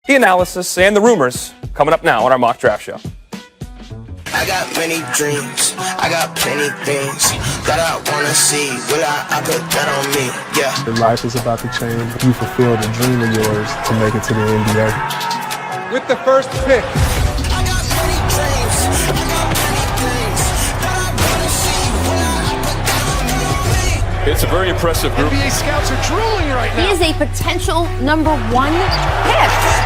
the analysis, and the rumors coming up now on our mock draft show. I got many dreams, I got plenty things that I wanna see. Will I put that on me? Yeah. Your life is about to change. You fulfill the dream of yours to make it to the NBA. With the first pick. I got many dreams, I got many things that I wanna see. Will I put that on me? It's a very impressive group. NBA scouts are drooling right now. He is a potential number 1 pick. Yeah.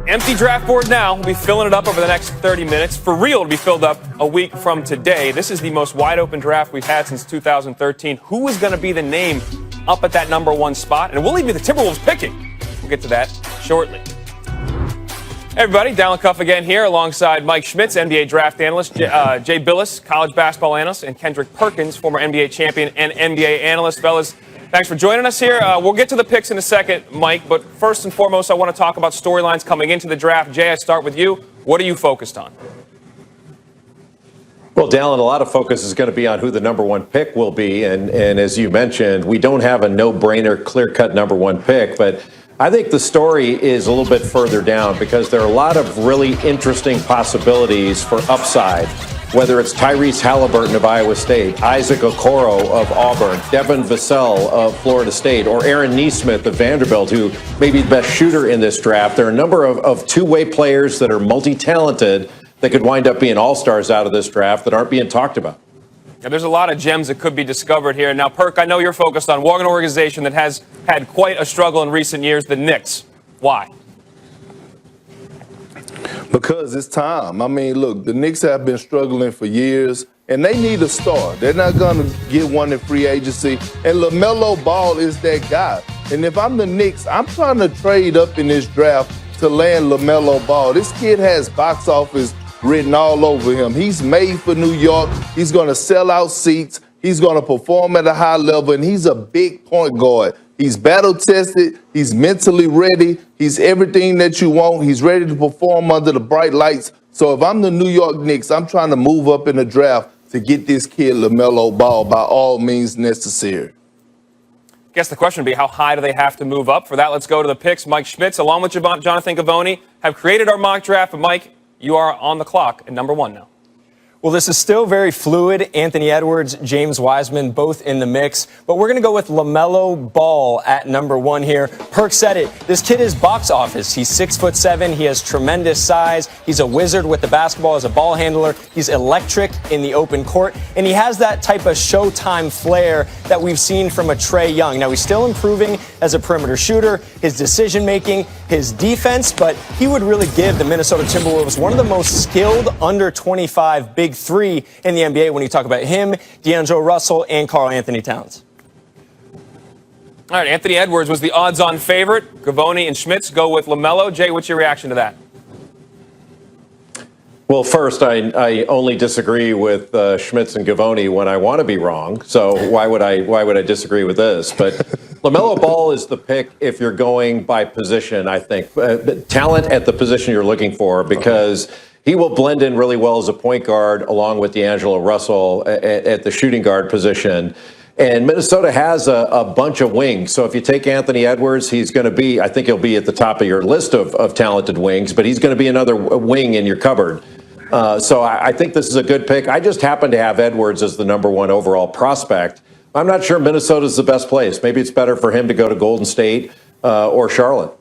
Empty draft board now. We'll be filling it up over the next 30 minutes. For real, it'll be filled up a week from today. This is the most wide open draft we've had since 2013. Who is going to be the name up at that number 1 spot? And will it be the Timberwolves picking? We'll get to that shortly. Hey everybody, Dallin Cuff again here alongside Mike Schmitz, NBA draft analyst, Jay Billis, college basketball analyst, and Kendrick Perkins, former NBA champion and NBA analyst. Fellas, thanks for joining us here. We'll get to the picks in a second, Mike, but first and foremost, I want to talk about storylines coming into the draft. Jay, I start with you. What are you focused on? Well, Dallin, a lot of focus is going to be on who the number 1 pick will be. And as you mentioned, we don't have a no-brainer, clear-cut number 1 pick. But I think the story is a little bit further down because there are a lot of really interesting possibilities for upside. Whether it's Tyrese Halliburton of Iowa State, Isaac Okoro of Auburn, Devin Vassell of Florida State, or Aaron Nesmith of Vanderbilt, who may be the best shooter in this draft. There are a number of two-way players that are multi-talented that could wind up being all-stars out of this draft that aren't being talked about. Yeah, there's a lot of gems that could be discovered here. Now, Perk, I know you're focused on an organization that has had quite a struggle in recent years, the Knicks. Why? Because it's time. I mean, look, the Knicks have been struggling for years, and they need a star. They're not going to get one in free agency, and Lamela Ball is that guy. And if I'm the Knicks, I'm trying to trade up in this draft to land Lamela Ball. This kid has box office written all over him. He's made for New York. He's going to sell out seats. He's going to perform at a high level, and he's a big point guard. He's battle-tested. He's mentally ready. He's everything that you want. He's ready to perform under the bright lights. So if I'm the New York Knicks, I'm trying to move up in the draft to get this kid Lamela Ball by all means necessary. I guess the question would be, how high do they have to move up? For that, let's go to the picks. Mike Schmitz, along with Jonathan Gavoni, have created our mock draft. But, Mike, you are on the clock at number 1 now. Well, this is still very fluid. Anthony Edwards, James Wiseman, both in the mix. But we're going to go with Lamela Ball at number 1 here. Perk said it. This kid is box office. He's 6'7". He has tremendous size. He's a wizard with the basketball as a ball handler. He's electric in the open court. And he has that type of Showtime flair that we've seen from a Trae Young. Now, he's still improving as a perimeter shooter, his decision-making, his defense. But he would really give the Minnesota Timberwolves one of the most skilled under 25 big 3 in the NBA when you talk about him, D'Angelo Russell, and Karl Anthony Towns. All right, Anthony Edwards was the odds-on favorite. Gavoni and Schmitz go with LaMelo. Jay, what's your reaction to that? Well, first, I only disagree with Schmitz and Gavoni when I want to be wrong. So why would I disagree with this? But Lamela Ball is the pick if you're going by position, I think. Talent at the position you're looking for, because he will blend in really well as a point guard along with D'Angelo Russell at the shooting guard position. And Minnesota has a bunch of wings. So if you take Anthony Edwards, he's going to be, I think he'll be at the top of your list of talented wings, but he's going to be another wing in your cupboard. So I think this is a good pick. I just happen to have Edwards as the number 1 overall prospect. I'm not sure Minnesota's the best place. Maybe it's better for him to go to Golden State or Charlotte.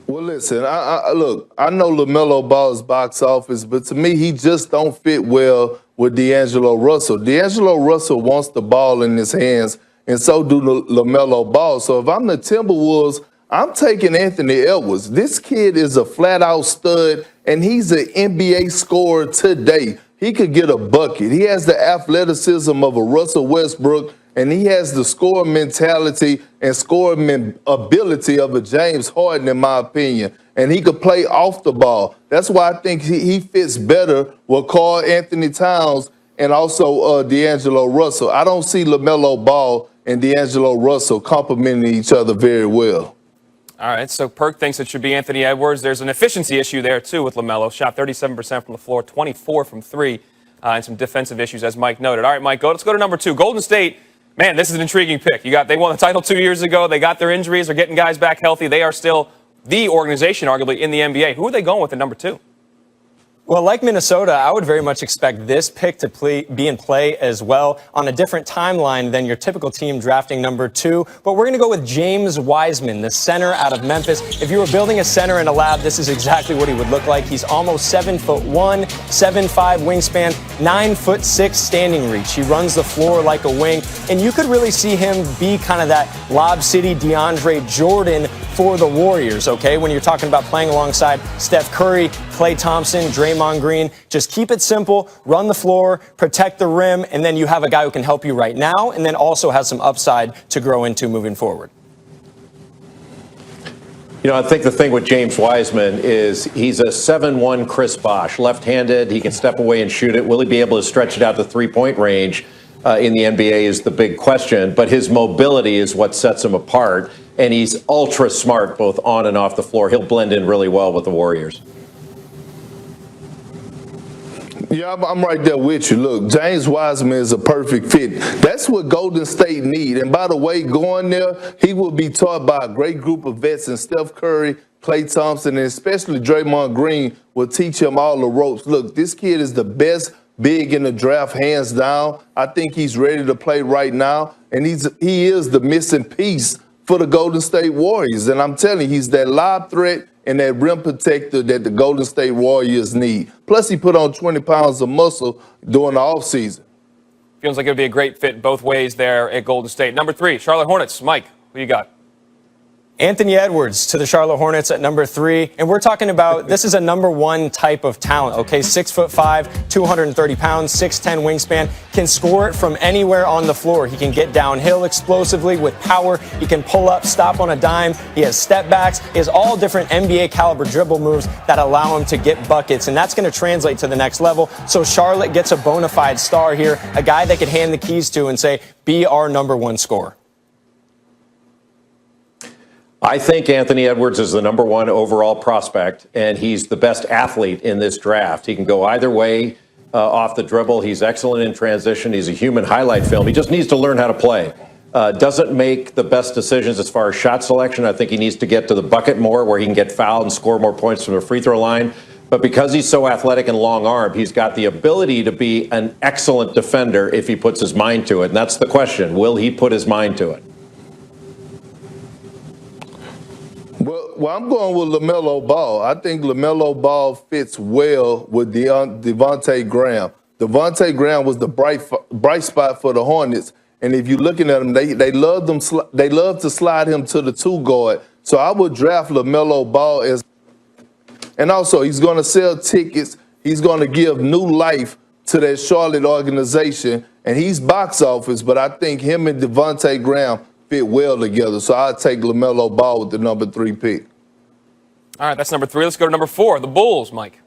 Well, listen, look, I know Lamela Ball's box office, but to me, he just don't fit well with D'Angelo Russell. D'Angelo Russell wants the ball in his hands, and so do Lamela Ball. So if I'm the Timberwolves, I'm taking Anthony Edwards. This kid is a flat-out stud, and he's an NBA scorer today. He could get a bucket. He has the athleticism of a Russell Westbrook, and he has the scoring mentality and scoring ability of a James Harden, in my opinion. And he could play off the ball. That's why I think he fits better with Karl Anthony Towns and also D'Angelo Russell. I don't see Lamela Ball and D'Angelo Russell complementing each other very well. All right, so Perk thinks it should be Anthony Edwards. There's an efficiency issue there, too, with LaMelo. Shot 37% from the floor, 24 from 3, and some defensive issues, as Mike noted. All right, Mike, let's go to number 2. Golden State Man, this is an intriguing pick. They won the title 2 years ago. They got their injuries. They're getting guys back healthy. They are still the organization, arguably, in the NBA. Who are they going with at number 2? Well, like Minnesota, I would very much expect this pick to be in play as well on a different timeline than your typical team drafting number 2. But we're going to go with James Wiseman, the center out of Memphis. If you were building a center in a lab, this is exactly what he would look like. He's almost 7'1", 7'5" wingspan, 9'6" standing reach. He runs the floor like a wing, and you could really see him be kind of that Lob City DeAndre Jordan for the Warriors, okay? When you're talking about playing alongside Steph Curry, Klay Thompson, Draymond Green, just keep it simple, run the floor, protect the rim, and then you have a guy who can help you right now and then also has some upside to grow into moving forward. You know, I think the thing with James Wiseman is he's a 7'1" Chris Bosh, left-handed. He can step away and shoot it. Will he be able to stretch it out to three-point range in the NBA is the big question. But his mobility is what sets him apart. And he's ultra smart both on and off the floor. He'll blend in really well with the Warriors. Yeah, I'm right there with you. Look, James Wiseman is a perfect fit. That's what Golden State need. And by the way, going there, he will be taught by a great group of vets, and Steph Curry, Klay Thompson, and especially Draymond Green will teach him all the ropes. Look, this kid is the best big in the draft, hands down. I think he's ready to play right now, and he is the missing piece for the Golden State Warriors. And I'm telling you, he's that lob threat and that rim protector that the Golden State Warriors need. Plus, he put on 20 pounds of muscle during the offseason. Feels like it would be a great fit both ways there at Golden State. Number 3, Charlotte Hornets. Mike, who you got? Anthony Edwards to the Charlotte Hornets at number 3. And we're talking about, this is a number 1 type of talent, okay? 6'5", 230 pounds, 6'10" wingspan, can score it from anywhere on the floor. He can get downhill explosively with power. He can pull up, stop on a dime. He has step backs. He has all different NBA caliber dribble moves that allow him to get buckets. And that's going to translate to the next level. So Charlotte gets a bona fide star here, a guy they could hand the keys to and say, be our number 1 scorer. I think Anthony Edwards is the number 1 overall prospect, and he's the best athlete in this draft. He can go either way off the dribble. He's excellent in transition. He's a human highlight film. He just needs to learn how to play. Doesn't make the best decisions as far as shot selection. I think he needs to get to the bucket more, where he can get fouled and score more points from the free throw line. But because he's so athletic and long-armed, he's got the ability to be an excellent defender if he puts his mind to it. And that's the question. Will he put his mind to it? Well, I'm going with Lamela Ball. I think Lamela Ball fits well with Devontae Graham. Devontae Graham was the bright spot for the Hornets, and if you're looking at them, they love to slide him to the 2 guard. So I would draft Lamela Ball as, and also he's going to sell tickets. He's going to give new life to that Charlotte organization, and he's box office. But I think him and Devontae Graham fit well together. So I'll take Lamela Ball with the number 3 pick. All right, that's number 3. Let's go to number 4, the Bulls, Mike.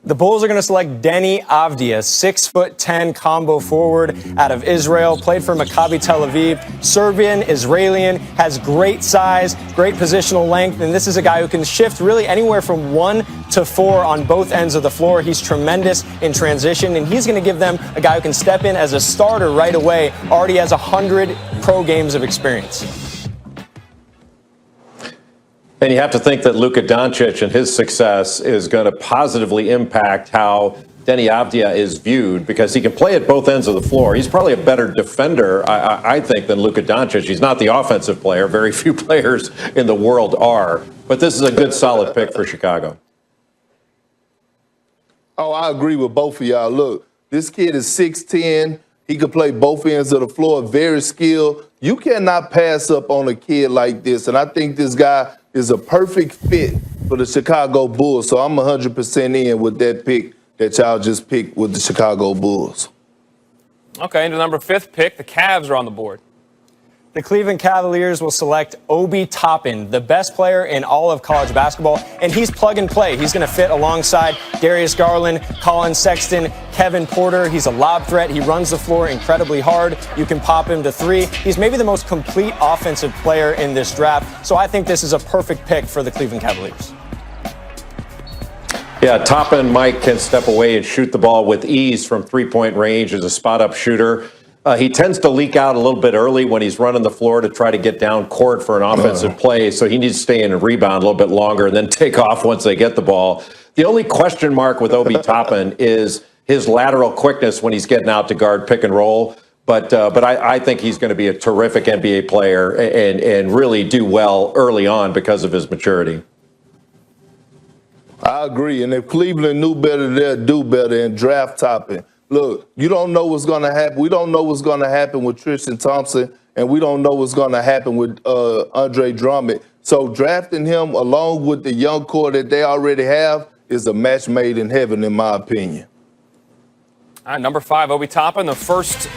The Bulls are going to select Deni Avdija, 6'10" combo forward out of Israel, played for Maccabi Tel Aviv, Serbian, Israeli, has great size, great positional length, and this is a guy who can shift really anywhere from 1 to 4 on both ends of the floor. He's tremendous in transition, and he's going to give them a guy who can step in as a starter right away, already has 100 pro games of experience. And you have to think that Luka Doncic and his success is going to positively impact how Deni Avdija is viewed, because he can play at both ends of the floor. He's probably a better defender, I think, than Luka Doncic. He's not the offensive player. Very few players in the world are. But this is a good, solid pick for Chicago. Oh, I agree with both of y'all. Look, this kid is 6'10". He can play both ends of the floor, very skilled. You cannot pass up on a kid like this. And I think this guy is a perfect fit for the Chicago Bulls. So I'm 100% in with that pick that y'all just picked with the Chicago Bulls. Okay, into number 5th pick, the Cavs are on the board. The Cleveland Cavaliers will select Obi Toppin, the best player in all of college basketball, and he's plug and play. He's going to fit alongside Darius Garland, Colin Sexton, Kevin Porter. He's a lob threat. He runs the floor incredibly hard. You can pop him to 3. He's maybe the most complete offensive player in this draft, so I think this is a perfect pick for the Cleveland Cavaliers. Yeah, Toppin, Mike, can step away and shoot the ball with ease from three-point range as a spot-up shooter. He tends to leak out a little bit early when he's running the floor to try to get down court for an offensive play, so he needs to stay in and rebound a little bit longer and then take off once they get the ball. The only question mark with Obi Toppin is his lateral quickness when he's getting out to guard pick and roll. But I think he's going to be a terrific NBA player and really do well early on because of his maturity. I agree. And if Cleveland knew better, they'd do better in draft Toppin. Look, you don't know what's going to happen. We don't know what's going to happen with Tristan Thompson, and we don't know what's going to happen with Andre Drummond. So drafting him along with the young core that they already have is a match made in heaven, in my opinion. All right, number 5, Obi Toppin, the first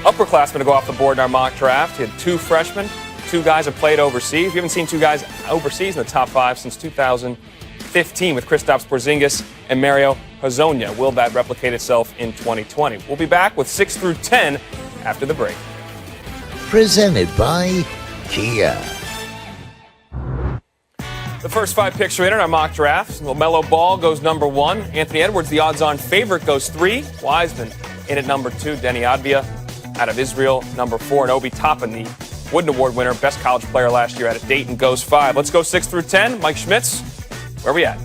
upperclassman to go off the board in our mock draft. He had 2 freshmen, 2 guys have played overseas. We haven't seen 2 guys overseas in the top 5 since 2015 with Kristaps Porzingis and Mario Hezonja. Will that replicate itself in 2020? We'll be back with 6 through 10 after the break. Presented by Kia. The first 5 picks are in our mock draft. Lamela Ball goes number 1. Anthony Edwards, the odds-on favorite, goes 3. Wiseman in at number 2. Denny Advia out of Israel, number 4. And Obi Toppin, the Wooden Award winner, best college player last year out of Dayton, goes 5. Let's go 6 through 10. Mike Schmitz, where are we at?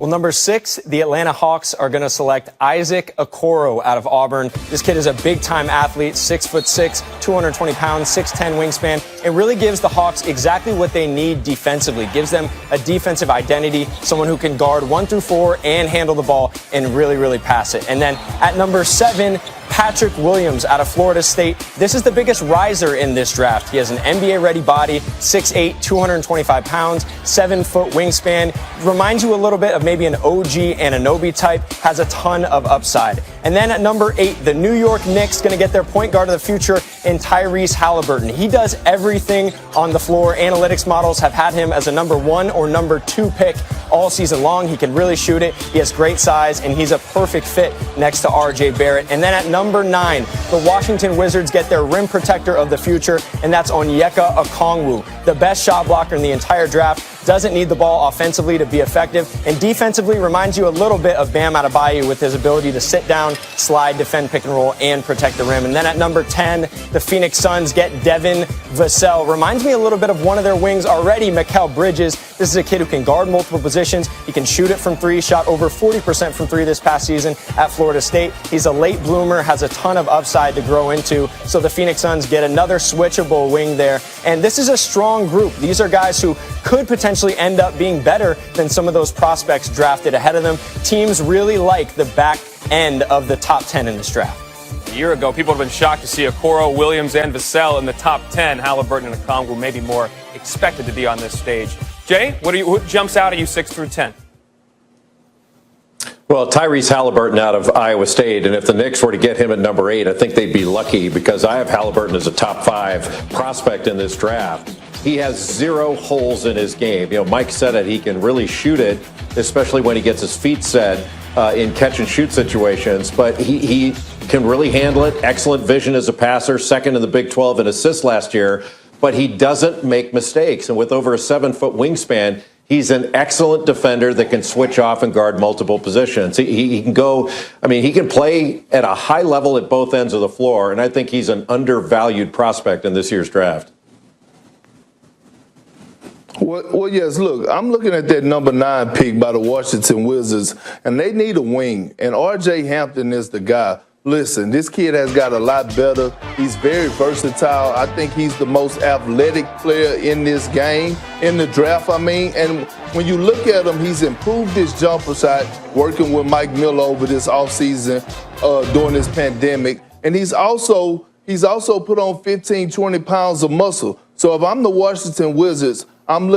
Well, number 6, the Atlanta Hawks are going to select Isaac Okoro out of Auburn. This kid is a big-time athlete, 6'6", 220 pounds, 6'10" wingspan. It really gives the Hawks exactly what they need defensively. Gives them a defensive identity, someone who can guard 1 through 4 and handle the ball and really, really pass it. And then at number 7, Patrick Williams out of Florida State. This is the biggest riser in this draft. He has an NBA-ready body, 6'8", 225 pounds, 7-foot wingspan. Reminds you a little bit of maybe an OG Anunoby type. Has a ton of upside. And then at number 8, the New York Knicks going to get their point guard of the future in Tyrese Halliburton. He does everything on the floor. Analytics models have had him as a number 1 or number 2 pick all season long. He can really shoot it. He has great size, and he's a perfect fit next to R.J. Barrett. And then at number 9, the Washington Wizards get their rim protector of the future, and that's Onyeka Okongwu, the best shot blocker in the entire draft. Doesn't need the ball offensively to be effective, and defensively reminds you a little bit of Bam Adebayo with his ability to sit down, slide, defend pick and roll, and protect the rim. And then at number 10, the Phoenix Suns get Devin Vassell. Reminds me a little bit of one of their wings already, Mikal Bridges. This is a kid who can guard multiple positions. He can shoot it from 3, shot over 40% from 3 this past season at Florida State. He's a late bloomer, has a ton of upside to grow into. So the Phoenix Suns get another switchable wing there. And this is a strong group. These are guys who could potentially end up being better than some of those prospects drafted ahead of them. Teams really like the back end of the top 10 in this draft. A year ago, people have been shocked to see Okoro, Williams, and Vassell in the top 10. Halliburton and Okongwu maybe more expected to be on this stage. Jay, what jumps out at you 6 through 10? Well, Tyrese Halliburton out of Iowa State, and if the Knicks were to get him at number 8, I think they'd be lucky because I have Halliburton as a top 5 prospect in this draft. He has 0 holes in his game. You know, Mike said it. He can really shoot it, especially when he gets his feet set in catch-and-shoot situations. But he can really handle it. Excellent vision as a passer, second in the Big 12 in assists last year. But he doesn't make mistakes. And with over a 7-foot wingspan, he's an excellent defender that can switch off and guard multiple positions. He can go, I mean, he can play at a high level at both ends of the floor. And I think he's an undervalued prospect in this year's draft. Well, yes, look, I'm looking at that number 9 pick by the Washington Wizards, and they need a wing, and R.J. Hampton is the guy. Listen, this kid has got a lot better. He's very versatile. I think he's the most athletic player in this game, in the draft, I mean. And when you look at him, he's improved his jumper shot working with Mike Miller over this offseason during this pandemic. And he's also put on 15, 20 pounds of muscle. So if I'm the Washington Wizards, I'm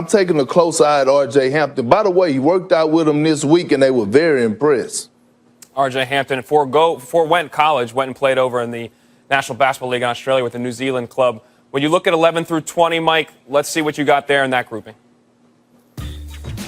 taking a close eye at R.J. Hampton. By the way, he worked out with him this week, and they were very impressed. R.J. Hampton, before went college, went and played over in the National Basketball League in Australia with the New Zealand club. When you look at 11 through 20, Mike, let's see what you got there in that grouping.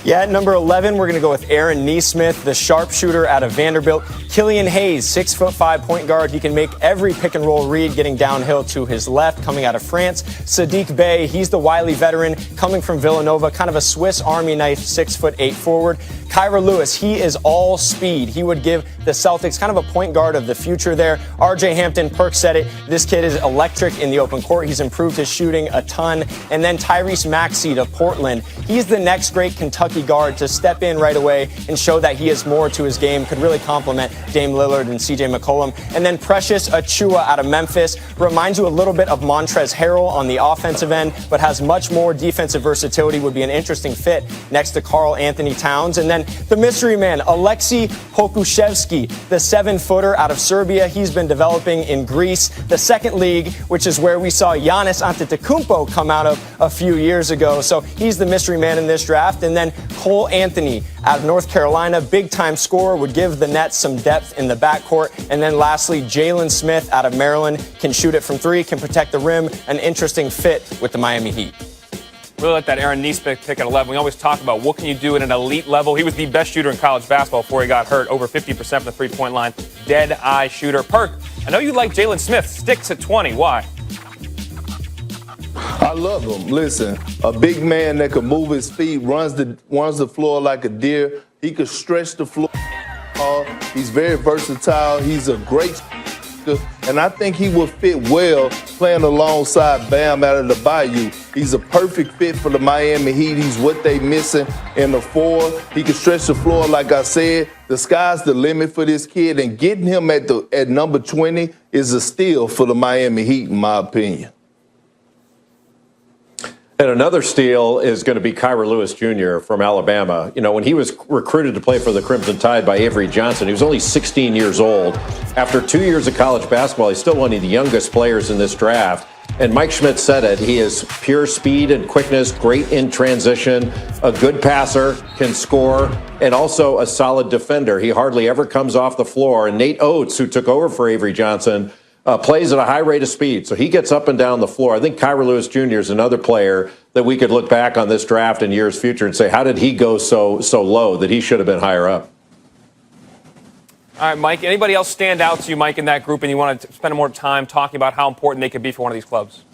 Yeah, at number 11, we're going to go with Aaron Nesmith, the sharpshooter out of Vanderbilt. Killian Hayes, 6'5" point guard. He can make every pick and roll read getting downhill to his left, coming out of France. Sadiq Bey, he's the wily veteran coming from Villanova, kind of a Swiss Army knife, 6'8" forward. Kyra Lewis, he is all speed. He would give the Celtics kind of a point guard of the future there. RJ Hampton, Perk said it. This kid is electric in the open court. He's improved his shooting a ton. And then Tyrese Maxey to Portland. He's the next great Kentucky guard to step in right away and show that he has more to his game, could really complement Dame Lillard and CJ McCollum. And then Precious Achiuwa out of Memphis reminds you a little bit of Montrezl Harrell on the offensive end, but has much more defensive versatility, would be an interesting fit next to Karl Anthony Towns. And then the mystery man, Aleksej Pokusevski, the 7-footer out of Serbia. He's been developing in Greece, the second league, which is where we saw Giannis Antetokounmpo come out of a few years ago. So he's the mystery man in this draft. And then Cole Anthony out of North Carolina, big-time scorer, would give the Nets some depth in the backcourt. And then lastly, Jalen Smith out of Maryland, can shoot it from three, can protect the rim, an interesting fit with the Miami Heat. Really like that Aaron Nesmith pick at 11. We always talk about what can you do at an elite level. He was the best shooter in college basketball before he got hurt, over 50% from the three-point line. Dead-eye shooter. Perk, I know you like Jalen Smith. Sticks at 20. Why? I love him. Listen, a big man that can move his feet, runs the floor like a deer. He could stretch the floor. He's very versatile. He's a great shooter, and I think he would fit well playing alongside Bam out of the Bayou. He's a perfect fit for the Miami Heat. He's what they missing in the four. He can stretch the floor, like I said. The sky's the limit for this kid, and getting him at number 20 is a steal for the Miami Heat, in my opinion. And another steal is going to be Kyra Lewis Jr. from Alabama. You know, when he was recruited to play for the Crimson Tide by Avery Johnson, he was only 16 years old. After 2 years of college basketball, he's still one of the youngest players in this draft. And Mike Schmidt said it. He is pure speed and quickness, great in transition, a good passer, can score, and also a solid defender. He hardly ever comes off the floor. And Nate Oates, who took over for Avery Johnson, plays at a high rate of speed, so he gets up and down the floor. I think Kyra Lewis Jr. is another player that we could look back on this draft in years future and say, how did he go so low that he should have been higher up? All right, Mike, anybody else stand out to you, Mike, in that group, and you want to spend more time talking about how important they could be for one of these clubs?